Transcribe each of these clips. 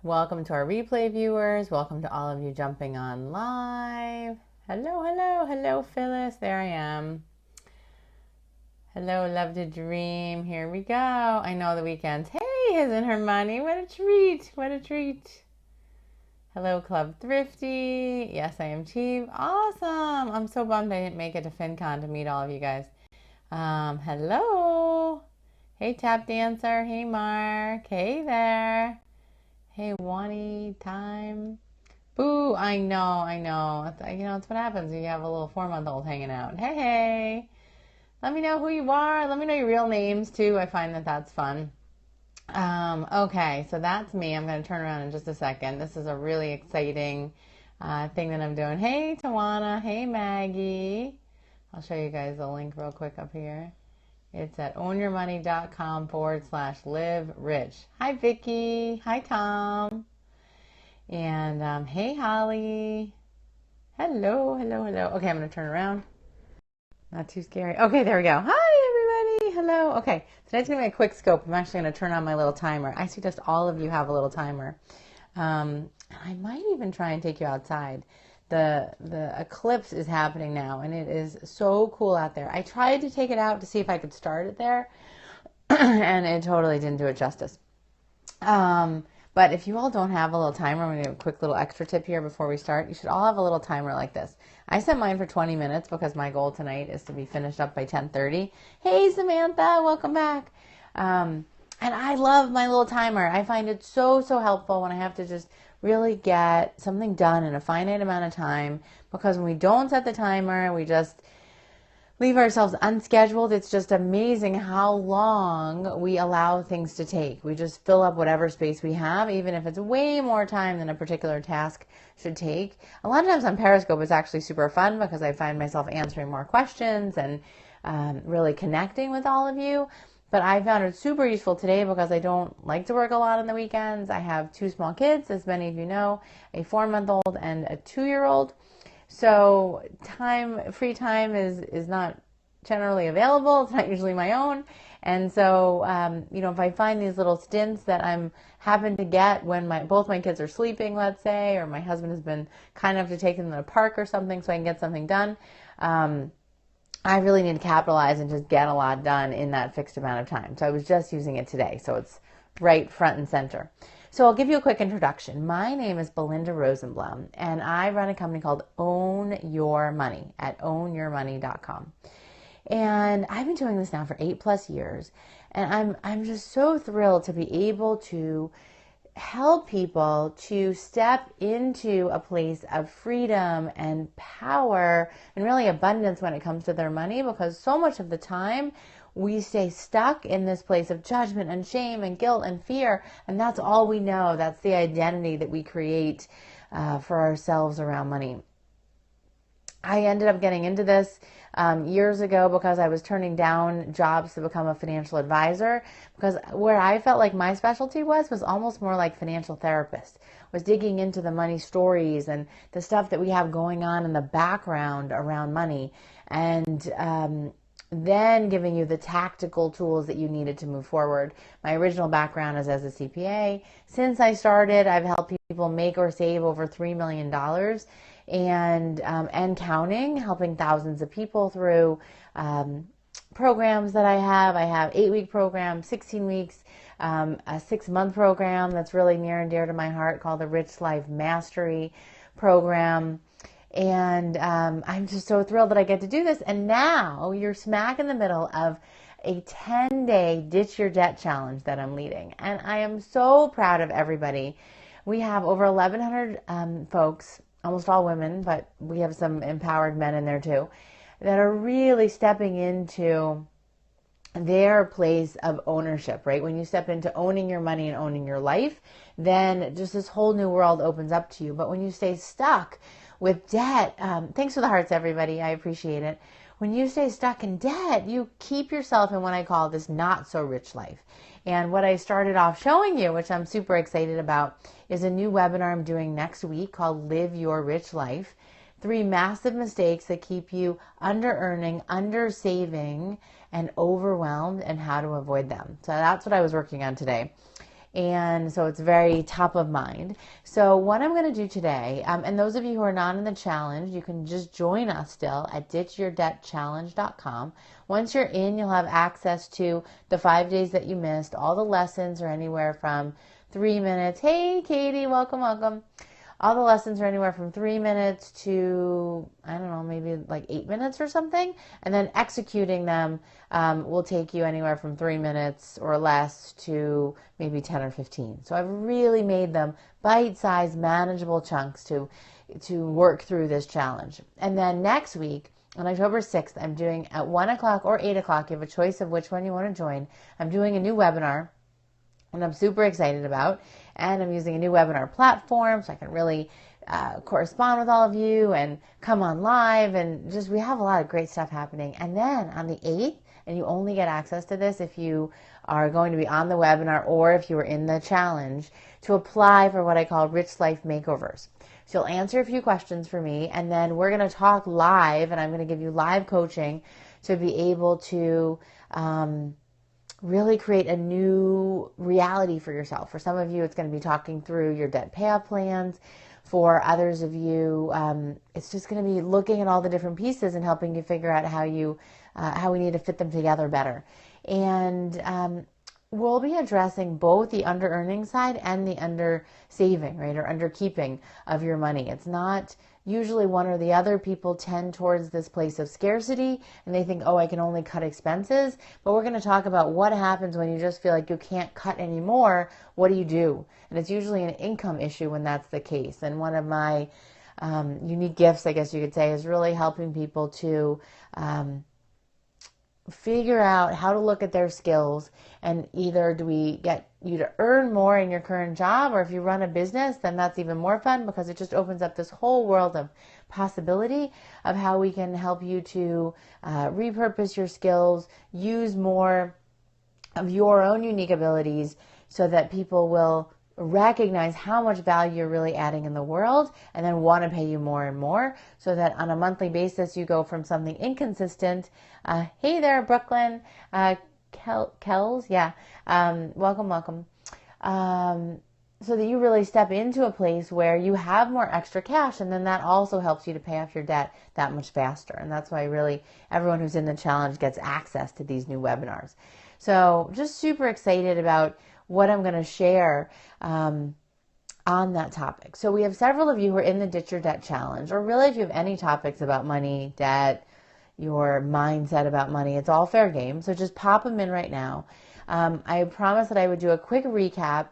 Welcome to our replay viewers. Welcome to all of you jumping on live. Hello, hello, hello, Phyllis. There I am. Hello, love to dream. Here we go. I know the weekends. Hey, his and her money. What a treat. What a treat. Hello, Club Thrifty. Yes, I am Chief. Awesome. I'm so bummed I didn't make it to FinCon to meet all of you guys. Hello. Hey, Tap Dancer. Hey, Mark. Hey there. Hey, Wani, time. Boo, I know. It's what happens when you have a little 4-month-old hanging out. Hey. Let me know who you are. Let me know your real names, too. I find that that's fun. Okay, so that's me. I'm going to turn around in just a second. This is a really exciting thing that I'm doing. Hey, Tawana. Hey, Maggie. I'll show you guys the link real quick up here. It's at ownyourmoney.com/live rich. Hi, Vicky. Hi, Tom. And hey, Holly. Hello. Okay, I'm going to turn around. Not too scary. Okay, there we go. Hi, everybody. Hello. Okay, tonight's going to be a quick scope. I'm actually going to turn on my little timer. I suggest all of you have a little timer. I might even try and take you outside. The eclipse is happening now, and it is so cool out there. I tried to take it out to see if I could start it there, and it totally didn't do it justice. But if you all don't have a little timer, I'm going to give a quick little extra tip here before we start. You should all have a little timer like this. I set mine for 20 minutes because my goal tonight is to be finished up by 10:30. Hey, Samantha, welcome back. And I love my little timer. I find it so helpful when I have to just really get something done in a finite amount of time, because when we don't set the timer, we just leave ourselves unscheduled. It's just amazing how long we allow things to take. We just fill up whatever space we have, even if it's way more time than a particular task should take. A lot of times on Periscope, it's actually super fun because I find myself answering more questions and really connecting with all of you. But I found it super useful today because I don't like to work a lot on the weekends. I have 2 small kids, as many of you know, a 4-month-old and a 2-year-old. So free time is not generally available. It's not usually my own. And so, if I find these little stints that I'm happen to get when both my kids are sleeping, let's say, or my husband has been kind enough to take them to the park or something so I can get something done, I really need to capitalize and just get a lot done in that fixed amount of time. So I was just using it today. So it's right front and center. So I'll give you a quick introduction. My name is Belinda Rosenblum, and I run a company called Own Your Money at ownyourmoney.com. And I've been doing this now for 8+ years. And I'm just so thrilled to be able to help people to step into a place of freedom and power and really abundance when it comes to their money, because so much of the time we stay stuck in this place of judgment and shame and guilt and fear, and that's all we know. That's the identity that we create for ourselves around money. I ended up getting into this years ago because I was turning down jobs to become a financial advisor, because where I felt like my specialty was almost more like financial therapist, was digging into the money stories and the stuff that we have going on in the background around money, and then giving you the tactical tools that you needed to move forward. My original background is as a CPA. Since I started, I've helped people make or save over $3 million. And counting, helping thousands of people through programs that I have. I have 8-week program, 16 weeks, a 6-month program that's really near and dear to my heart called the Rich Life Mastery Program. And I'm just so thrilled that I get to do this. And now you're smack in the middle of a 10-day Ditch Your Debt Challenge that I'm leading. And I am so proud of everybody. We have over 1,100 folks, almost all women, but we have some empowered men in there too, that are really stepping into their place of ownership, right? When you step into owning your money and owning your life, then just this whole new world opens up to you. But when you stay stuck with debt, thanks for the hearts, everybody. I appreciate it. When you stay stuck in debt, you keep yourself in what I call this not so rich life. And what I started off showing you, which I'm super excited about, is a new webinar I'm doing next week called Live Your Rich Life. 3 massive mistakes that keep you under earning, under saving, and overwhelmed, and how to avoid them. So that's what I was working on today. And so it's very top of mind. So what I'm going to do today, and those of you who are not in the challenge, you can just join us still at ditchyourdebtchallenge.com. Once you're in, you'll have access to the 5 days that you missed. All the lessons are anywhere from 3 minutes. Hey, Katie, welcome, welcome. All the lessons are anywhere from 3 minutes to, I don't know, maybe like 8 minutes or something. And then executing them will take you anywhere from 3 minutes or less to maybe 10 or 15. So I've really made them bite-sized, manageable chunks to work through this challenge. And then next week, on October 6th, I'm doing at 1 o'clock or 8 o'clock. You have a choice of which one you want to join. I'm doing a new webinar, and I'm super excited about. And I'm using a new webinar platform so I can really correspond with all of you and come on live, and just we have a lot of great stuff happening. And then on the 8th, and you only get access to this if you are going to be on the webinar or if you were in the challenge, to apply for what I call Rich Life Makeovers. So you'll answer a few questions for me, and then we're going to talk live, and I'm going to give you live coaching to be able to really create a new reality for yourself. For some of you, it's going to be talking through your debt payoff plans. For others of you, it's just going to be looking at all the different pieces and helping you figure out how we need to fit them together better. And we'll be addressing both the under earning side and the under saving, right, or under keeping of your money. It's not usually one or the other. People tend towards this place of scarcity and they think, oh, I can only cut expenses. But we're going to talk about what happens when you just feel like you can't cut anymore. What do you do? And it's usually an income issue when that's the case. And one of my unique gifts, I guess you could say, is really helping people to figure out how to look at their skills, and either do we get you to earn more in your current job, or if you run a business, then that's even more fun because it just opens up this whole world of possibility of how we can help you to repurpose your skills, use more of your own unique abilities so that people will recognize how much value you're really adding in the world and then want to pay you more and more, so that on a monthly basis you go from something inconsistent. Hey there, Brooklyn. Kells, yeah. Welcome. So that you really step into a place where you have more extra cash, and then that also helps you to pay off your debt that much faster. And that's why really everyone who's in the challenge gets access to these new webinars. So just super excited about what I'm going to share on that topic. So we have several of you who are in the Ditch Your Debt Challenge, or really if you have any topics about money, debt, your mindset about money, it's all fair game. So just pop them in right now. I promised that I would do a quick recap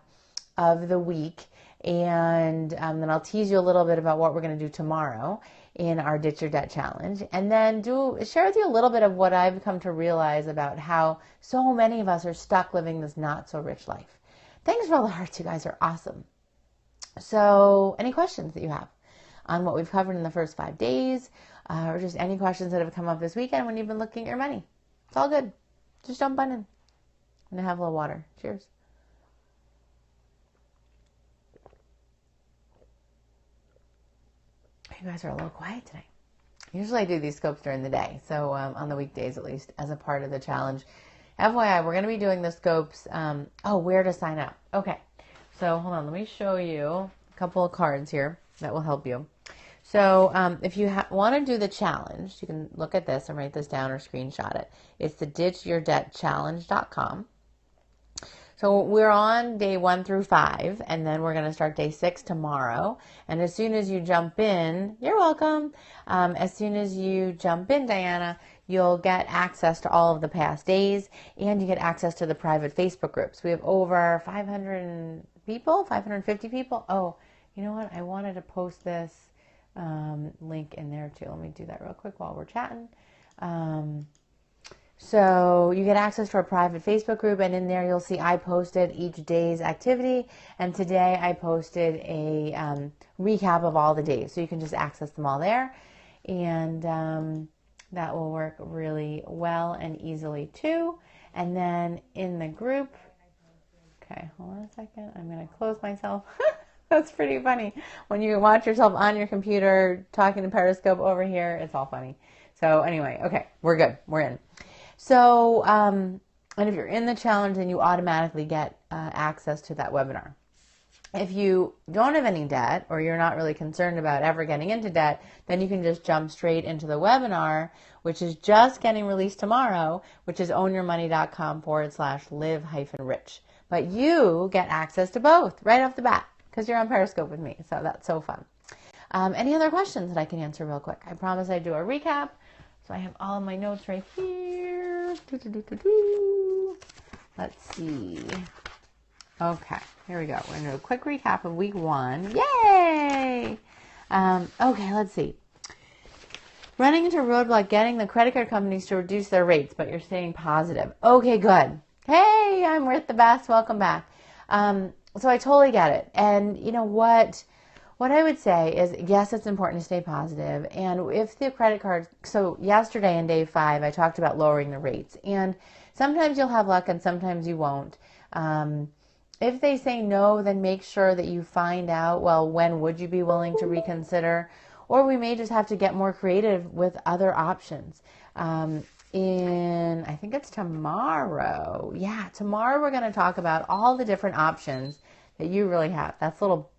of the week, and then I'll tease you a little bit about what we're going to do tomorrow in our Ditch Your Debt Challenge, and then share with you a little bit of what I've come to realize about how so many of us are stuck living this not so rich life. Thanks for all the hearts. You guys are awesome. So any questions that you have on what we've covered in the first 5 days, or just any questions that have come up this weekend when you've been looking at your money? It's all good. Just jump on in. I'm going to have a little water. Cheers. You guys are a little quiet tonight. Usually I do these scopes during the day, so on the weekdays at least, as a part of the challenge. FYI, we're going to be doing the scopes. Where to sign up. Okay, so hold on. Let me show you a couple of cards here that will help you. So if you want to do the challenge, you can look at this and write this down or screenshot it. It's the ditchyourdebtchallenge.com. So we're on day 1 through 5, and then we're going to start day 6 tomorrow. And as soon as you jump in, you're welcome. As soon as you jump in, Diana, you'll get access to all of the past days, and you get access to the private Facebook groups. We have over 500 people, 550 people. Oh, you know what? I wanted to post this link in there too. Let me do that real quick while we're chatting. So you get access to our private Facebook group, and in there you'll see I posted each day's activity, and today I posted a recap of all the days, so you can just access them all there, and that will work really well and easily too. And then in the group, okay, hold on a second, I'm going to close myself. That's pretty funny. When you watch yourself on your computer talking to Periscope over here, it's all funny. So anyway, okay, we're good. We're in. So And if you're in the challenge, then you automatically get access to that webinar. If you don't have any debt, or you're not really concerned about ever getting into debt, then you can just jump straight into the webinar, which is just getting released tomorrow, which is ownyourmoney.com/live-rich. But you get access to both right off the bat because you're on Periscope with me. So that's so fun. Any other questions that I can answer real quick? I promise I do a recap. So I have all of my notes right here. Let's see. Okay, here we go. We're going to do a quick recap of week 1. Yay! Okay, let's see. Running into a roadblock, getting the credit card companies to reduce their rates, but you're staying positive. Okay, good. Hey, I'm Worth the Best. Welcome back. So I totally get it. And you know what? What I would say is, yes, it's important to stay positive. And if the credit card, so yesterday in day 5, I talked about lowering the rates. And sometimes you'll have luck and sometimes you won't. If they say no, then make sure that you find out, well, when would you be willing to reconsider? Or we may just have to get more creative with other options. I think it's tomorrow. Yeah, tomorrow we're going to talk about all the different options that you really have. That's a little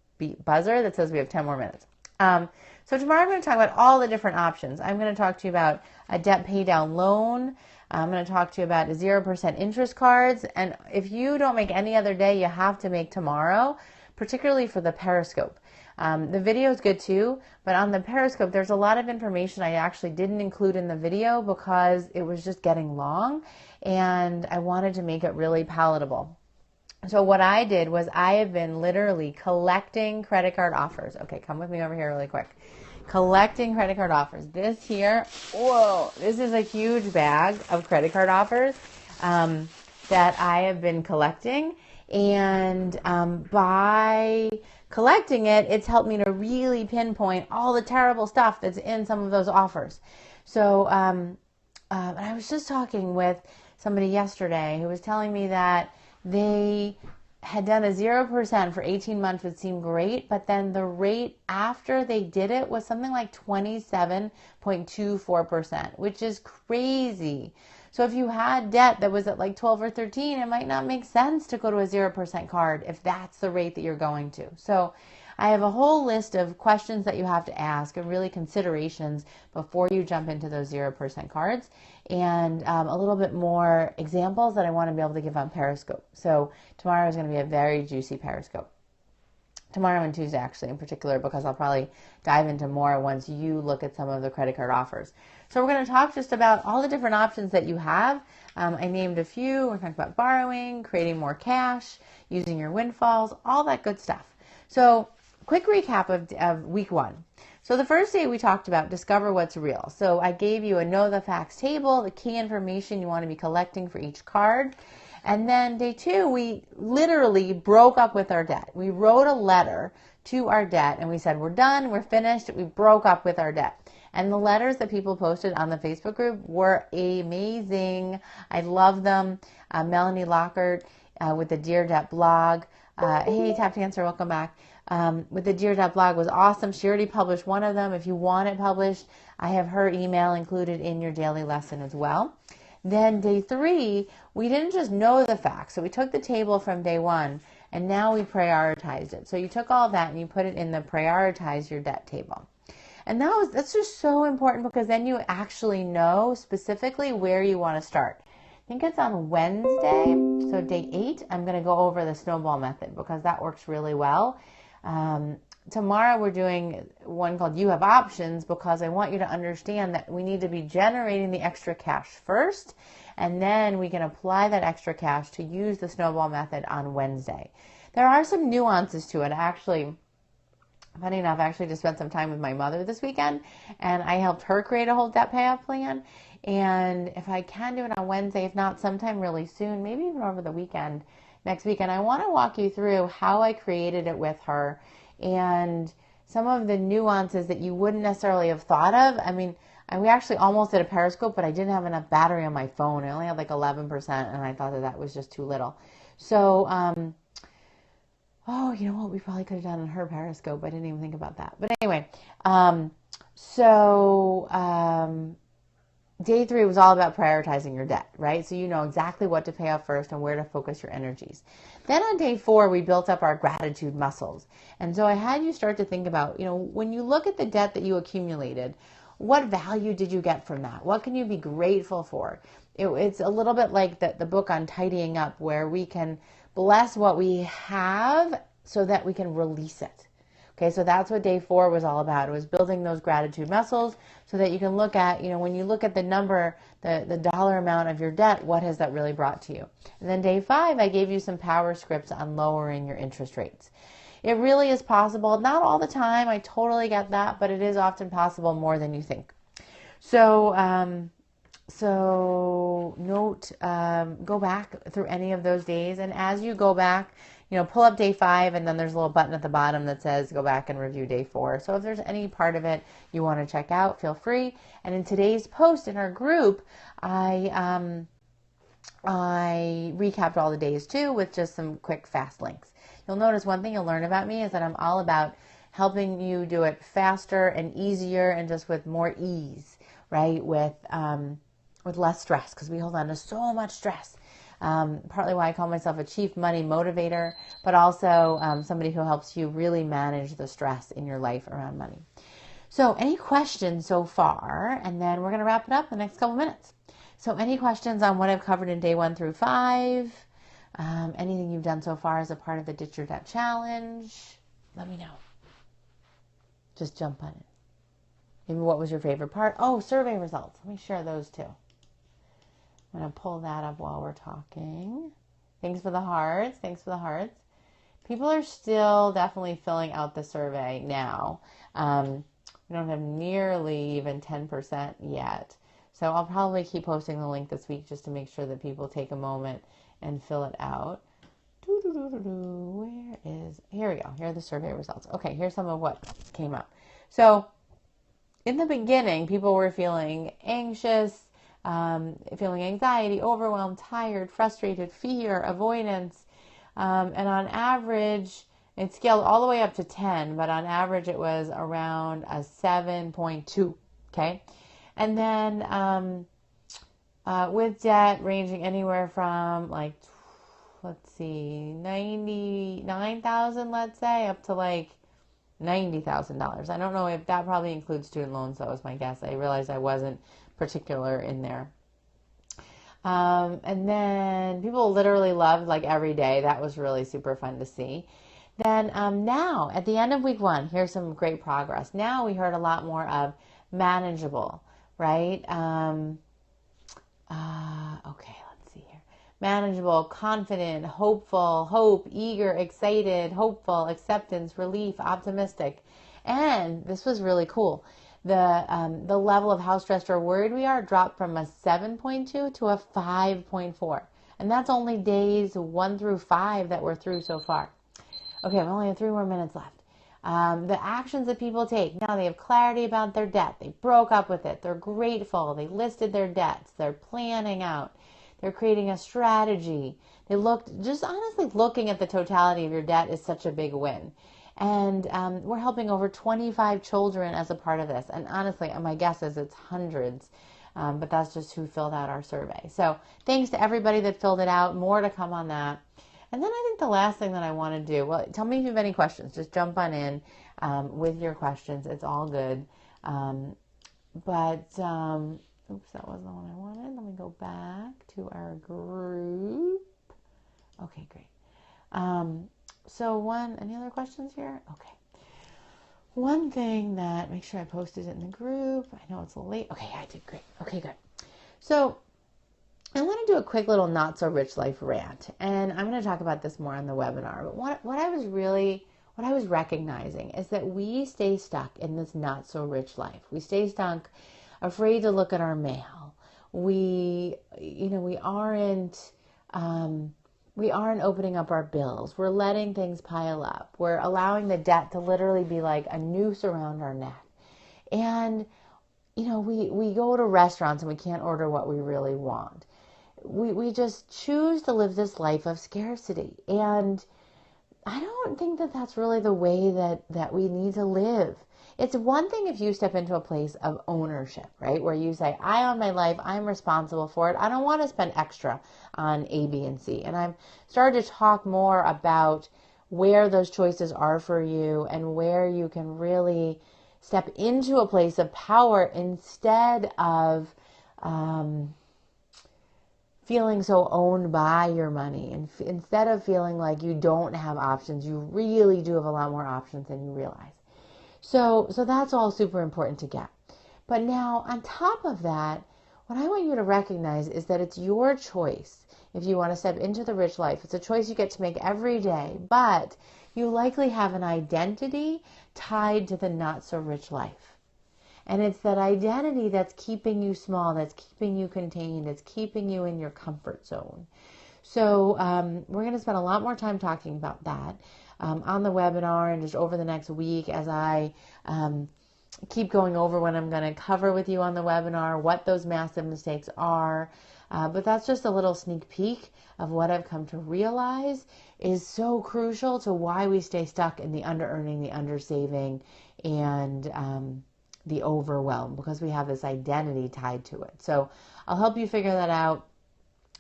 buzzer that says we have 10 more minutes. So tomorrow I'm going to talk about all the different options. I'm going to talk to you about a debt pay down loan. I'm going to talk to you about 0% interest cards. And if you don't make any other day, you have to make tomorrow, particularly for the Periscope. The video is good too, but on the Periscope, there's a lot of information I actually didn't include in the video because it was just getting long and I wanted to make it really palatable. So what I did was I have been literally collecting credit card offers. Okay, come with me over here really quick. Collecting credit card offers. This here, whoa, this is a huge bag of credit card offers that I have been collecting. And by collecting it, it's helped me to really pinpoint all the terrible stuff that's in some of those offers. So I was just talking with somebody yesterday who was telling me that they had done a 0% for 18 months, would seem great, but then the rate after they did it was something like 27.24%, which is crazy. So if you had debt that was at like 12 or 13, it might not make sense to go to a 0% card if that's the rate that you're going to. So I have a whole list of questions that you have to ask and really considerations before you jump into those 0% cards, and a little bit more examples that I want to be able to give on Periscope. So tomorrow is going to be a very juicy Periscope. Tomorrow and Tuesday actually in particular, because I'll probably dive into more once you look at some of the credit card offers. So we're going to talk just about all the different options that you have. I named a few. We're talking about borrowing, creating more cash, using your windfalls, all that good stuff. So quick recap of week 1. So the first day we talked about discover what's real. So I gave you a know the facts table, the key information you want to be collecting for each card. And then day 2, we literally broke up with our debt. We wrote a letter to our debt and we said, we're done, we're finished, we broke up with our debt. And the letters that people posted on the Facebook group were amazing. I love them. Melanie Lockhart with the Dear Debt blog. Hey, Tap Dancer, welcome back. With the Dear Debt blog was awesome. She already published one of them. If you want it published, I have her email included in your daily lesson as well. Then day 3, we didn't just know the facts. So we took the table from day 1 and now we prioritized it. So you took all of that and you put it in the prioritize your debt table. And that's just so important because then you actually know specifically where you want to start. I think it's on Wednesday, so day 8, I'm going to go over the snowball method because that works really well. Tomorrow we're doing one called You Have Options because I want you to understand that we need to be generating the extra cash first, and then we can apply that extra cash to use the snowball method on Wednesday. There are some nuances to it. Actually, funny enough, I actually just spent some time with my mother this weekend, and I helped her create a whole debt payoff plan. And if I can do it on Wednesday, if not sometime really soon, maybe even over the weekend, next weekend, I want to walk you through how I created it with her and some of the nuances that you wouldn't necessarily have thought of. I mean, we actually almost did a Periscope, but I didn't have enough battery on my phone. I only had like 11%, and I thought that was just too little. So, oh, you know what? We probably could have done on her Periscope. I didn't even think about that. But anyway, day 3 was all about prioritizing your debt, right? So you know exactly what to pay off first and where to focus your energies. Then on day 4, we built up our gratitude muscles. And so I had you start to think about, when you look at the debt that you accumulated, what value did you get from that? What can you be grateful for? It's a little bit like the book on tidying up, where we can bless what we have so that we can release it. Okay, so that's what day 4 was all about. It was building those gratitude muscles so that you can look at, when you look at the number, the dollar amount of your debt, what has that really brought to you? And then day 5, I gave you some power scripts on lowering your interest rates. It really is possible. Not all the time. I totally get that, but it is often possible more than you think. So, go back through any of those days, and as you go back, pull up day 5, and then there's a little button at the bottom that says go back and review day 4. So if there's any part of it you want to check out, feel free. And in today's post in our group, I recapped all the days too with just some quick fast links. You'll notice one thing you'll learn about me is that I'm all about helping you do it faster and easier and just with more ease, right? With less stress, because we hold on to so much stress. Partly why I call myself a chief money motivator, but also somebody who helps you really manage the stress in your life around money. So any questions so far? And then we're going to wrap it up in the next couple minutes. So any questions on what I've covered in day 1 through 5? Anything you've done so far as a part of the Ditch Your Debt Challenge? Let me know. Just jump on it. Maybe what was your favorite part? Oh, survey results. Let me share those too. I'm going to pull that up while we're talking. Thanks for the hearts. Thanks for the hearts. People are still definitely filling out the survey now. We don't have nearly even 10% yet. So I'll probably keep posting the link this week just to make sure that people take a moment and fill it out. Where is... Here we go. Here are the survey results. Okay, here's some of what came up. So in the beginning, people were feeling anxious, feeling anxiety, overwhelmed, tired, frustrated, fear, avoidance. And on average, it scaled all the way up to 10, but on average it was around a 7.2. Okay. And then with debt ranging anywhere from like, let's see, 99,000, let's say, up to like $90,000. I don't know if that probably includes student loans. That was my guess. I realized I wasn't particular in there. And then people literally loved like every day. That was really super fun to see. Then now at the end of week 1, here's some great progress. Now we heard a lot more of manageable, right? Okay, let's see here. Manageable, confident, hopeful, hope, eager, excited, hopeful, acceptance, relief, optimistic. And this was really cool. The level of how stressed or worried we are dropped from a 7.2 to a 5.4. And that's only days 1 through 5 that we're through so far. Okay, we only have 3 more minutes left. The actions that people take. Now they have clarity about their debt. They broke up with it. They're grateful. They listed their debts. They're planning out. They're creating a strategy. They just honestly looking at the totality of your debt is such a big win. And we're helping over 25 children as a part of this. And honestly, my guess is it's hundreds. But that's just who filled out our survey. So thanks to everybody that filled it out. More to come on that. And then I think the last thing that I want to do, well, tell me if you have any questions. Just jump on in with your questions. It's all good. Oops, that wasn't the one I wanted. Let me go back to our group. Okay, great. Any other questions here? Okay. One thing make sure I posted it in the group. I know it's a little late. Okay, I did great. Okay, good. So I want to do a quick little not so rich life rant, and I'm going to talk about this more on the webinar. But what I was recognizing is that we stay stuck in this not so rich life. We stay stuck, afraid to look at our mail. We aren't opening up our bills. We're letting things pile up. We're allowing the debt to literally be like a noose around our neck. And we go to restaurants and we can't order what we really want. We just choose to live this life of scarcity. And I don't think that that's really the way that we need to live. it's one thing if you step into a place of ownership, right? Where you say, I own my life, I'm responsible for it. I don't want to spend extra on A, B, and C. And I've started to talk more about where those choices are for you and where you can really step into a place of power instead of feeling so owned by your money. And instead of feeling like you don't have options, you really do have a lot more options than you realize. So that's all super important to get. But now, on top of that, what I want you to recognize is that it's your choice if you want to step into the rich life. It's a choice you get to make every day, but you likely have an identity tied to the not so rich life. And it's that identity that's keeping you small, that's keeping you contained, that's keeping you in your comfort zone. So we're going to spend a lot more time talking about that on the webinar and just over the next week as I keep going over what I'm going to cover with you on the webinar, what those massive mistakes are. But that's just a little sneak peek of what I've come to realize is so crucial to why we stay stuck in the under-earning, the under-saving, and the overwhelm, because we have this identity tied to it. So I'll help you figure that out,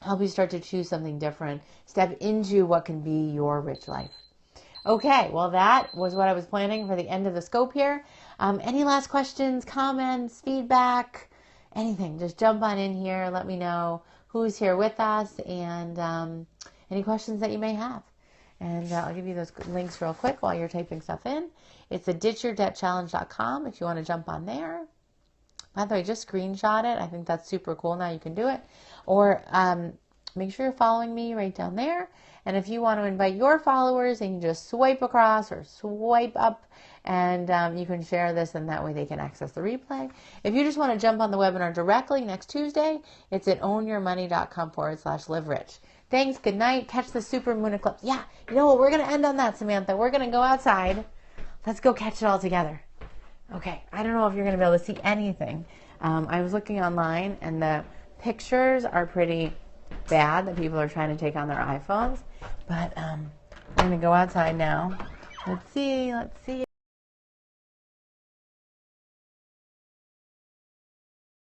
help you start to choose something different, step into what can be your rich life. Okay, well, that was what I was planning for the end of the scope here. Any last questions, comments, feedback, anything, just jump on in here. Let me know who's here with us and any questions that you may have. And I'll give you those links real quick while you're typing stuff in. It's the ditchyourdebtchallenge.com if you want to jump on there. By the way, just screenshot it. I think that's super cool. Now you can do it. Or make sure you're following me right down there. And if you want to invite your followers, and you just swipe across or swipe up, and you can share this, and that way they can access the replay. If you just want to jump on the webinar directly next Tuesday, it's at ownyourmoney.com/live rich. Thanks. Good night. Catch the super moon eclipse. Yeah, you know what? We're going to end on that, Samantha. We're going to go outside. Let's go catch it all together. Okay. I don't know if you're going to be able to see anything. I was looking online, and the pictures are pretty bad that people are trying to take on their iPhones. But I'm going to go outside now. Let's see.